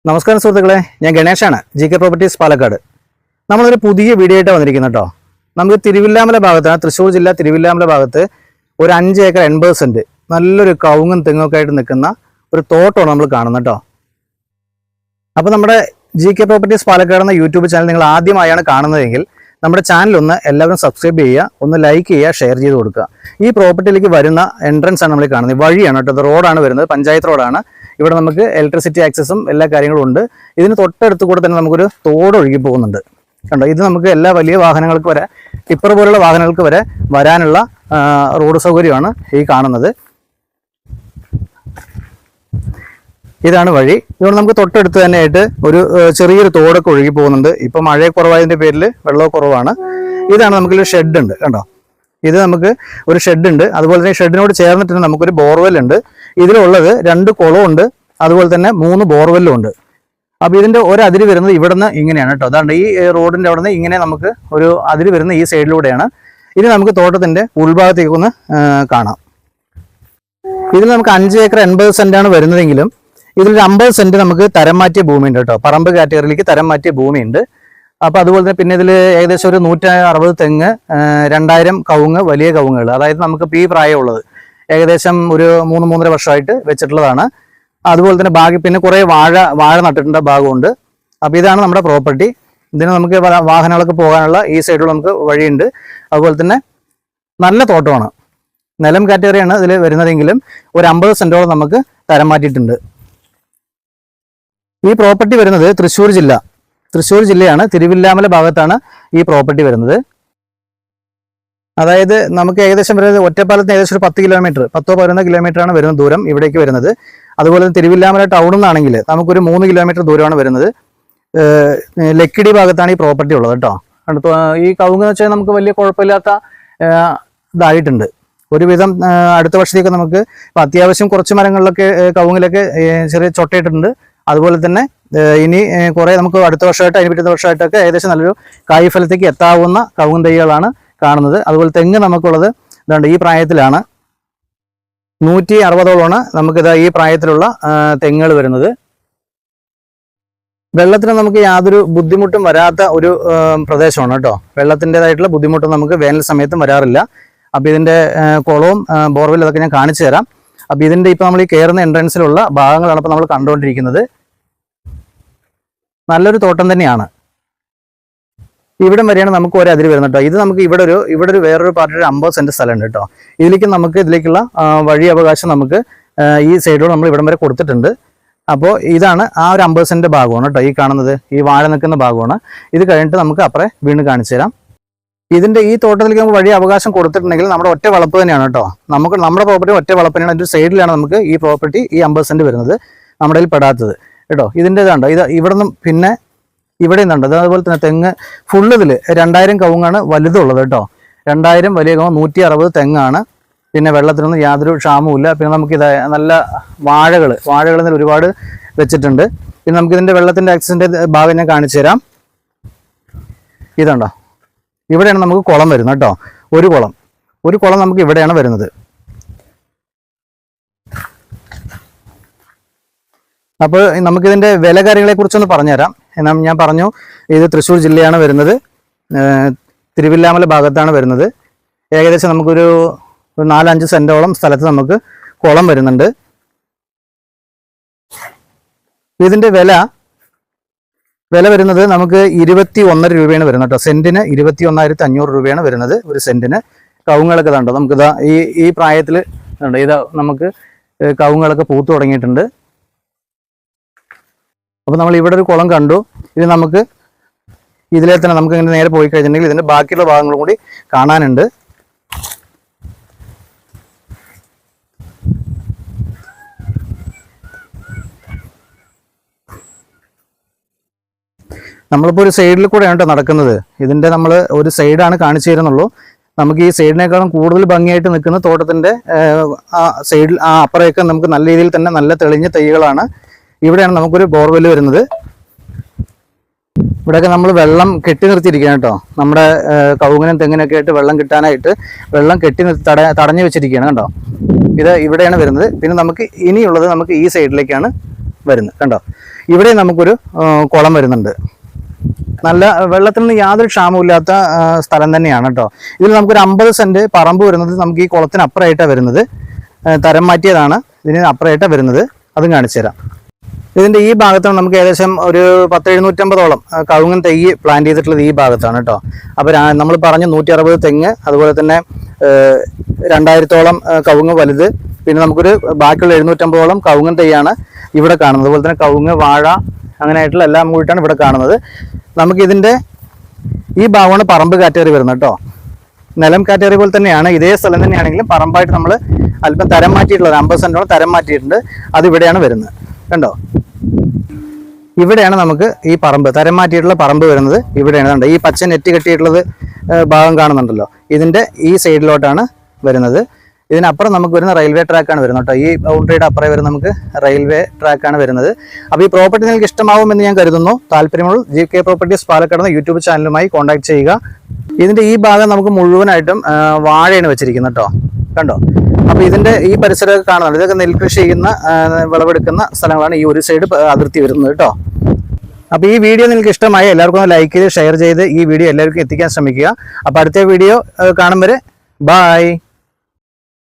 നമസ്കാരം സുഹൃത്തുക്കളെ, ഞാൻ ഗണേഷാണ്, GK പ്രോപ്പർട്ടീസ് പാലക്കാട്. നമ്മളൊരു പുതിയ വീഡിയോ ആയിട്ട് വന്നിരിക്കുന്നത് കേട്ടോ. നമുക്ക് തിരുവില്ലാമല ഭാഗത്താണ്, തൃശ്ശൂർ ജില്ല തിരുവില്ലാമല ഭാഗത്ത് ഒരു 5 ഏക്കർ 80 സെന്റ് നല്ലൊരു കവുങ്ങും തെങ്ങൊക്കെ ആയിട്ട് നിൽക്കുന്ന ഒരു തോട്ടമാണ് നമ്മൾ കാണുന്നത് കേട്ടോ. അപ്പോൾ നമ്മുടെ GK പ്രോപ്പർട്ടീസ് പാലക്കാട് എന്ന യൂട്യൂബ് ചാനൽ നിങ്ങൾ ആദ്യമായാണ് കാണുന്നതെങ്കിൽ നമ്മുടെ ചാനൽ ഒന്ന് എല്ലാവരും സബ്സ്ക്രൈബ് ചെയ്യുക, ഒന്ന് ലൈക്ക് ചെയ്യുക, ഷെയർ ചെയ്ത് കൊടുക്കുക. ഈ പ്രോപ്പർട്ടിയിലേക്ക് വരുന്ന എൻട്രൻസ് ആണ് നമ്മൾ കാണുന്നത്. വഴിയാണ് കേട്ടോ, ഇത് റോഡാണ് വരുന്നത്, പഞ്ചായത്ത് റോഡാണ്. ഇവിടെ നമുക്ക് ഇലക്ട്രിസിറ്റി ആക്സസും എല്ലാ കാര്യങ്ങളും ഉണ്ട്. ഇതിന് തൊട്ടടുത്ത് കൂടെ തന്നെ നമുക്കൊരു തോട് ഒഴുകി പോകുന്നുണ്ട് കണ്ടോ. ഇത് നമുക്ക് എല്ലാ വലിയ വാഹനങ്ങൾക്ക് വരെ, ടിപ്പർ പോലുള്ള വാഹനങ്ങൾക്ക് വരെ വരാനുള്ള റോഡ് സൗകര്യമാണ് ഈ കാണുന്നത്. ഇതാണ് വഴി. ഇവിടെ നമുക്ക് തൊട്ടടുത്ത് തന്നെയായിട്ട് ഒരു ചെറിയൊരു തോടൊക്കെ ഒഴുകി പോകുന്നുണ്ട്. ഇപ്പൊ മഴ കുറവായതിന്റെ പേരിൽ വെള്ളവും കുറവാണ്. ഇതാണ് നമുക്കൊരു ഷെഡ് ഉണ്ട് കണ്ടോ. ഇത് നമുക്ക് ഒരു ഷെഡ് ഉണ്ട്. അതുപോലെ തന്നെ ഷെഡിനോട് ചേർന്നിട്ട് നമുക്കൊരു ബോർവെൽ ഉണ്ട്. ഇതിലുള്ളത് 2 കുളമുണ്ട്, അതുപോലെ തന്നെ 3 ബോർവെല്ലും ഉണ്ട്. അപ്പൊ ഇതിന്റെ ഒരു അതിര് വരുന്നത് ഇവിടുന്ന് ഇങ്ങനെയാണ് കേട്ടോ. അതാണ്ട് ഈ റോഡിന്റെ അവിടെ നിന്ന് ഇങ്ങനെ നമുക്ക് ഒരു അതിര് വരുന്ന ഈ സൈഡിലൂടെയാണ്. ഇനി നമുക്ക് തോട്ടത്തിന്റെ ഉൾഭാഗത്തേക്ക് ഒന്ന് കാണാം. ഇതിൽ നമുക്ക് 5 ഏക്കർ 80 സെന്റാണ് വരുന്നതെങ്കിലും ഇതിൽ 50 സെന്റ് നമുക്ക് തരം മാറ്റിയ ഭൂമിയുണ്ട് കേട്ടോ. പറമ്പ് കാറ്റഗറിയിലേക്ക് തരം മാറ്റിയ ഭൂമിയുണ്ട്. അപ്പൊ അതുപോലെ തന്നെ പിന്നെ ഇതിൽ ഏകദേശം ഒരു 160 തെങ്ങ്, 2000 കവുങ്ങ്, വലിയ കവുങ്ങുകൾ, അതായത് നമുക്ക് ഈ പ്രായമുള്ളത് ഏകദേശം ഒരു 3-3.5 വർഷമായിട്ട് വെച്ചിട്ടുള്ളതാണ്. അതുപോലെ തന്നെ ബാക്കി പിന്നെ കുറെ വാഴ നട്ടിട്ടുണ്ട് ഭാഗമുണ്ട്. അപ്പൊ ഇതാണ് നമ്മുടെ പ്രോപ്പർട്ടി. ഇതിന് നമുക്ക് വാഹനങ്ങളൊക്കെ പോകാനുള്ള ഈ സൈഡിൽ നമുക്ക് വഴിയുണ്ട്. അതുപോലെ തന്നെ നല്ല തോട്ടമാണ്, നിലം കാറ്റഗറിയാണ് ഇതിൽ വരുന്നതെങ്കിലും ഒരു 50 സെന്റോളം നമുക്ക് തരം മാറ്റിയിട്ടുണ്ട്. ഈ പ്രോപ്പർട്ടി വരുന്നത് തൃശ്ശൂർ ജില്ലയാണ്, തിരുവില്ലാമല ഭാഗത്താണ് ഈ പ്രോപ്പർട്ടി വരുന്നത്. അതായത് നമുക്ക് ഏകദേശം വരുന്നത് ഒറ്റപ്പാലത്തിന് ഏകദേശം ഒരു 10-11 കിലോമീറ്റർ ആണ് വരുന്ന ദൂരം ഇവിടേക്ക് വരുന്നത്. അതുപോലെ തന്നെ തിരുവില്ലാമല ടൗണിൽ നിന്നാണെങ്കിൽ നമുക്കൊരു 3 കിലോമീറ്റർ ദൂരമാണ് വരുന്നത്. ലക്കിടി ഭാഗത്താണ് ഈ പ്രോപ്പർട്ടി ഉള്ളത് കേട്ടോ. ഈ കവുങ്ങ് വെച്ചാൽ നമുക്ക് വലിയ കുഴപ്പമില്ലാത്ത ഇതായിട്ടുണ്ട്. ഒരുവിധം അടുത്ത വർഷത്തേക്ക് നമുക്ക് അത്യാവശ്യം കുറച്ച് മരങ്ങളിലൊക്കെ കവുങ്ങിലൊക്കെ ചെറിയ ചൊട്ടയിട്ടുണ്ട്. അതുപോലെ തന്നെ ഇനി കുറെ നമുക്ക് അടുത്ത വർഷമായിട്ട് അതിന് പിറ്റത്തെ വർഷമായിട്ടൊക്കെ ഏകദേശം നല്ലൊരു കായ്ഫലത്തേക്ക് എത്താവുന്ന കവുങ്ങ് തൈകളാണ് കാണുന്നത്. അതുപോലെ തെങ്ങ് നമുക്കുള്ളത് ഇതുണ്ട്, ഈ പ്രായത്തിലാണ് 160ഓളമാണ് നമുക്കിത് ഈ പ്രായത്തിലുള്ള തെങ്ങുകൾ വരുന്നത്. വെള്ളത്തിന് നമുക്ക് യാതൊരു ബുദ്ധിമുട്ടും വരാത്ത ഒരു പ്രദേശമാണ് കേട്ടോ. വെള്ളത്തിൻ്റെതായിട്ടുള്ള ബുദ്ധിമുട്ടും നമുക്ക് വേനൽ സമയത്തും വരാറില്ല. അപ്പം ഇതിൻ്റെ കുളവും ബോർവെല്ലും അതൊക്കെ ഞാൻ കാണിച്ചു തരാം. അപ്പം ഇതിൻ്റെ ഇപ്പം നമ്മൾ ഈ കയറുന്ന എൻട്രൻസിലുള്ള ഭാഗങ്ങളാണ് ഇപ്പം നമ്മൾ കണ്ടുകൊണ്ടിരിക്കുന്നത്. നല്ലൊരു തോട്ടം തന്നെയാണ്. ഇവിടം വരെയാണ് നമുക്ക് ഒരു അതിര് വരുന്നത് കേട്ടോ. ഇത് നമുക്ക് ഇവിടെ ഒരു വേറൊരു പാർട്ടിയുടെ 50 സെന്റ് സ്ഥലമുണ്ട് കേട്ടോ. ഇതിലേക്കുള്ള വഴി അവകാശം നമുക്ക് ഈ സൈഡിലൂടെ നമ്മൾ ഇവിടം വരെ കൊടുത്തിട്ടുണ്ട്. അപ്പോൾ ഇതാണ് ആ ഒരു 50 സെന്റ് ഭാഗമാണ് കേട്ടോ ഈ കാണുന്നത്, ഈ വാഴ നിൽക്കുന്ന ഭാഗമാണ്. ഇത് കഴിഞ്ഞിട്ട് നമുക്ക് അപ്പുറം വീണ്ടും കാണിച്ചു തരാം. ഇതിന്റെ ഈ തോട്ടത്തിലേക്ക് നമുക്ക് വഴി അവകാശം കൊടുത്തിട്ടുണ്ടെങ്കിൽ നമ്മുടെ ഒറ്റ വളപ്പ് തന്നെയാണ് കേട്ടോ. നമ്മുടെ പ്രോപ്പർട്ടി ഒറ്റ വളപ്പ് തന്നെയാണ്. ഒരു സൈഡിലാണ് നമുക്ക് ഈ പ്രോപ്പർട്ടി ഈ 50 സെന്റ് വരുന്നത്, നമ്മുടെ കയ്യിൽ പെടാത്തത് കേട്ടോ. ഇതിൻ്റെ ഇതുണ്ടോ, ഇത് ഇവിടെ നിന്നും പിന്നെ ഇവിടെ നിന്നുണ്ട്. അതുപോലെ തന്നെ തെങ്ങ് ഫുള്ള് ഇതിൽ 2000 കവുങ്ങാണ് വലുതുള്ളത് കേട്ടോ. 2000 വലിയ കവുങ്ങ്, 160 തെങ്ങാണ്. പിന്നെ വെള്ളത്തിനൊന്നും യാതൊരു ക്ഷാമവുമില്ല. പിന്നെ നമുക്കിത് നല്ല വാഴകൾ ഒരുപാട് വെച്ചിട്ടുണ്ട്. പിന്നെ നമുക്കിതിൻ്റെ വെള്ളത്തിൻ്റെ ആക്സസിൻ്റെ ഭാഗം ഞാൻ കാണിച്ചു തരാം. ഇതുണ്ടോ, ഇവിടെയാണ് നമുക്ക് കുളം വരുന്നത് കേട്ടോ. ഒരു കുളം നമുക്ക് ഇവിടെയാണ് വരുന്നത്. അപ്പോൾ നമുക്കിതിൻ്റെ വില കാര്യങ്ങളെ കുറിച്ചൊന്ന് പറഞ്ഞുതരാം. ഞാൻ പറഞ്ഞു ഇത് തൃശ്ശൂർ ജില്ലയാണ് വരുന്നത്, തിരുവില്ലാമല ഭാഗത്താണ് വരുന്നത്. ഏകദേശം നമുക്കൊരു 4-5 സെന്റോളം സ്ഥലത്ത് നമുക്ക് കുളം വരുന്നുണ്ട്. ഇതിൻ്റെ വില വരുന്നത് നമുക്ക് 21.5 രൂപയാണ് വരുന്നത് കേട്ടോ. സെന്റിന് 21,500 രൂപയാണ് വരുന്നത് ഒരു സെന്റിന്. കവുങ്ങുകളൊക്കെ കണ്ടോ, നമുക്കിതാ ഈ പ്രായത്തിൽ ഇതാ നമുക്ക് കവുങ്ങുകളൊക്കെ പൂത്തു തുടങ്ങിയിട്ടുണ്ട്. അപ്പോൾ നമ്മൾ ഇവിടെ ഒരു കുളം കണ്ടു. ഇത് നമുക്ക് ഇതിലെ തന്നെ നമുക്ക് ഇങ്ങനെ നേരെ പോയി കഴിഞ്ഞിട്ടുണ്ടെങ്കിൽ ഇതിൻ്റെ ബാക്കിയുള്ള ഭാഗങ്ങളും കൂടി കാണാനുണ്ട്. നമ്മളിപ്പോൾ ഒരു സൈഡിൽ കൂടെയാണ് കേട്ടോ നടക്കുന്നത്. ഇതിൻ്റെ നമ്മൾ ഒരു സൈഡാണ് കാണിച്ചു തരുന്നുള്ളൂ. നമുക്ക് ഈ സൈഡിനേക്കാളും കൂടുതൽ ഭംഗിയായിട്ട് നിൽക്കുന്ന തോട്ടത്തിൻ്റെ സൈഡിൽ അപ്പുറമൊക്കെ നമുക്ക് നല്ല രീതിയിൽ തന്നെ നല്ല തെളിഞ്ഞ തൈകളാണ്. ഇവിടെയാണ് നമുക്കൊരു ബോർവെൽ വരുന്നത്. ഇവിടെയൊക്കെ നമ്മൾ വെള്ളം കെട്ടി നിർത്തിയിരിക്കുകയാണ് കേട്ടോ. നമ്മുടെ കവുങ്ങിനും തെങ്ങിനൊക്കെ ആയിട്ട് വെള്ളം കിട്ടാനായിട്ട് വെള്ളം കെട്ടി തടഞ്ഞു വെച്ചിരിക്കുകയാണ് കണ്ടോ. ഇത് ഇവിടെയാണ് വരുന്നത്. പിന്നെ നമുക്ക് ഇനിയുള്ളത് നമുക്ക് ഈ സൈഡിലേക്കാണ് വരുന്നത്. കണ്ടോ, ഇവിടെ നമുക്കൊരു കുളം വരുന്നുണ്ട്. നല്ല വെള്ളത്തിൽ നിന്ന് യാതൊരു ക്ഷാമമില്ലാത്ത സ്ഥലം തന്നെയാണ് കേട്ടോ. ഇതിൽ നമുക്കൊരു 50 സെന്റ് പറമ്പ് വരുന്നത് നമുക്ക് ഈ കുളത്തിനപ്പുറമായിട്ടാണ് വരുന്നത്. തരം മാറ്റിയതാണ്, ഇതിന് അപ്പുറമായിട്ടാണ് വരുന്നത്. അതും കാണിച്ചു തരാം. ഇതിൻ്റെ ഈ ഭാഗത്താണ് നമുക്ക് ഏകദേശം ഒരു 10-750ഓളം കവുങ്ങൻ തെയ്യ് പ്ലാന്റ് ചെയ്തിട്ടുള്ളത് ഈ ഭാഗത്താണ് കേട്ടോ. അപ്പോൾ നമ്മൾ പറഞ്ഞ 160 തെങ്ങ്, അതുപോലെ തന്നെ 2000ഓളം കവുങ്ങ് വലുത്, പിന്നെ നമുക്കൊരു ബാക്കിയുള്ള 750ഓളം കവുങ്ങൻ തെയ്യാണ് ഇവിടെ കാണുന്നത്. അതുപോലെ തന്നെ കവുങ്ങ്, വാഴ, അങ്ങനെയായിട്ടുള്ള എല്ലാം കൂടിയിട്ടാണ് ഇവിടെ കാണുന്നത്. നമുക്കിതിൻ്റെ ഈ ഭാഗമാണ് പറമ്പ് കാറ്റഗറി വരുന്നത് കേട്ടോ. നിലം കാറ്റഗറി പോലെ തന്നെയാണ്, ഇതേ സ്ഥലം തന്നെയാണെങ്കിലും പറമ്പായിട്ട് നമ്മൾ അല്പം തരം മാറ്റിയിട്ടുള്ളത്, 50 സെന്റോളം തരം മാറ്റിയിട്ടുണ്ട്. അത് ഇവിടെയാണ് വരുന്നത്. കണ്ടോ, ഇവിടെയാണ് നമുക്ക് ഈ പറമ്പ്, തരം മാറ്റിയിട്ടുള്ള പറമ്പ് വരുന്നത് ഇവിടെയാണ്. കണ്ടോ, ഈ പച്ച നെറ്റ് കെട്ടിയിട്ടുള്ളത് ഭാഗം കാണുന്നുണ്ടല്ലോ, ഇതിൻ്റെ ഈ സൈഡിലോട്ടാണ് വരുന്നത്. ഇതിനപ്പുറം നമുക്ക് വരുന്ന റെയിൽവേ ട്രാക്കാണ് വരുന്നത് കേട്ടോ. ഈ ബൗണ്ടറിയുടെ അപ്പുറം വരുന്ന നമുക്ക് റെയിൽവേ ട്രാക്കാണ് വരുന്നത്. അപ്പോൾ ഈ പ്രോപ്പർട്ടി നിങ്ങൾക്ക് ഇഷ്ടമാവുമെന്ന് ഞാൻ കരുതുന്നു. താല്പര്യമുള്ള GK പ്രോപ്പർട്ടീസ് പാലക്കാട് എന്ന യൂട്യൂബ് ചാനലുമായി കോൺടാക്ട് ചെയ്യുക. ഇതിൻ്റെ ഈ ഭാഗം നമുക്ക് മുഴുവനായിട്ടും വാഴയാണ് വെച്ചിരിക്കുന്നത് കേട്ടോ. കണ്ടോ, അപ്പോൾ ഇതിൻ്റെ ഈ പരിസരമൊക്കെ കാണുന്നുണ്ട്. ഇതൊക്കെ നെൽകൃഷി ചെയ്യുന്ന, വിളവെടുക്കുന്ന സ്ഥലങ്ങളാണ് ഈ ഒരു സൈഡ് അതിർത്തി വരുന്നത് കേട്ടോ. അപ്പോൾ ഈ വീഡിയോ നിങ്ങൾക്ക് ഇഷ്ടമായി എല്ലാവർക്കും ഒന്ന് ലൈക്ക് ചെയ്ത് ഷെയർ ചെയ്ത് ഈ വീഡിയോ എല്ലാവർക്കും എത്തിക്കാൻ ശ്രമിക്കുക. അപ്പോൾ അടുത്ത വീഡിയോ കാണും വരെ ബൈ.